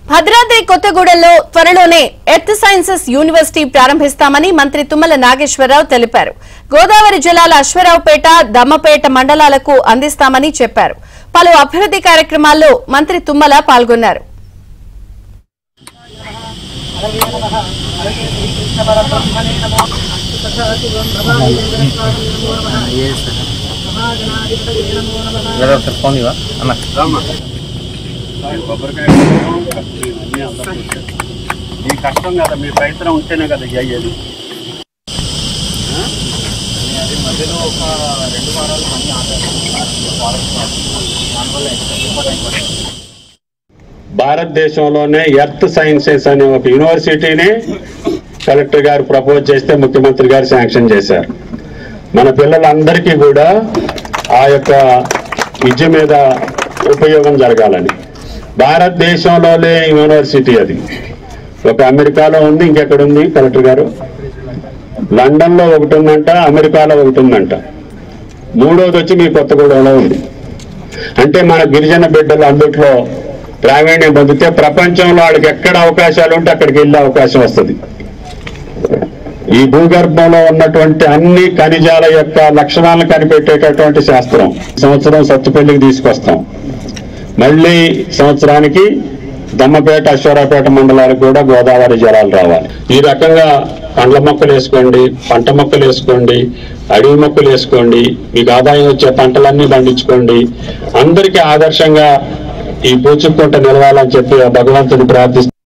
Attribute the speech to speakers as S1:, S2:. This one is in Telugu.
S1: భద్రాద్రి కొత్తగూడెంలో త్వరలోనే ఎర్త్ సైన్సెస్ యూనివర్సిటీ ప్రారంభిస్తామని మంత్రి తుమ్మల నాగేశ్వరరావు తెలిపారు. గోదావరి జలాల అశ్వరావుపేట, దమ్మపేట మండలాలకు అందిస్తామని చెప్పారు. పలు అభివృద్ధి కార్యక్రమాల్లో మంత్రి తుమ్మల పాల్గొన్నారు.
S2: మీ కష్టం కదా, మీ ప్రయత్నం ఉంటేనే కదా అయ్యేది. మధ్యలో ఒక 2 వారాలు భారతదేశంలోనే ఎర్త్ సైన్సెస్ అనే ఒక యూనివర్సిటీని కలెక్టర్ గారు ప్రపోజ్ చేస్తే ముఖ్యమంత్రి గారు శాంక్షన్ చేశారు. మన పిల్లలందరికీ కూడా ఆ యొక్క విద్య మీద ఉపయోగం జరగాలని. భారతదేశంలోనే యూనివర్సిటీ అది. ఒక అమెరికాలో ఉంది, ఇంకెక్కడ ఉంది కలెక్టర్ గారు? లండన్లో ఒకటి ఉందంట, అమెరికాలో ఒకటి ఉందంట, మూడోది వచ్చి మీ కొత్తగూడెంలో ఉంది. అంటే మన గిరిజన బిడ్డలు అందుట్లో ప్రావీణ్యం పొందితే ప్రపంచంలో వాళ్ళకి ఎక్కడ అవకాశాలు ఉంటే అక్కడికి వెళ్ళే అవకాశం వస్తుంది. ఈ భూగర్భంలో ఉన్నటువంటి అన్ని ఖనిజాల యొక్క లక్షణాలను కనిపెట్టేటటువంటి శాస్త్రం సంవత్సరం సత్తుపల్లికి తీసుకొస్తాం. మళ్ళీ సంవత్సరానికి దమ్మపేట, అశ్వరావుపేట మండలాలకు కూడా గోదావరి జలాలు రావాలి. ఈ రకంగా పండ్ల మొక్కలు వేసుకోండి, పంట మొక్కలు వేసుకోండి, అడవి మొక్కలు వేసుకోండి, మీకు ఆదాయం వచ్చే పంటలన్నీ పండించుకోండి. అందరికీ ఆదర్శంగా ఈ పూచుకుంట నిలవాలని చెప్పి భగవంతుని ప్రార్థిస్తాం.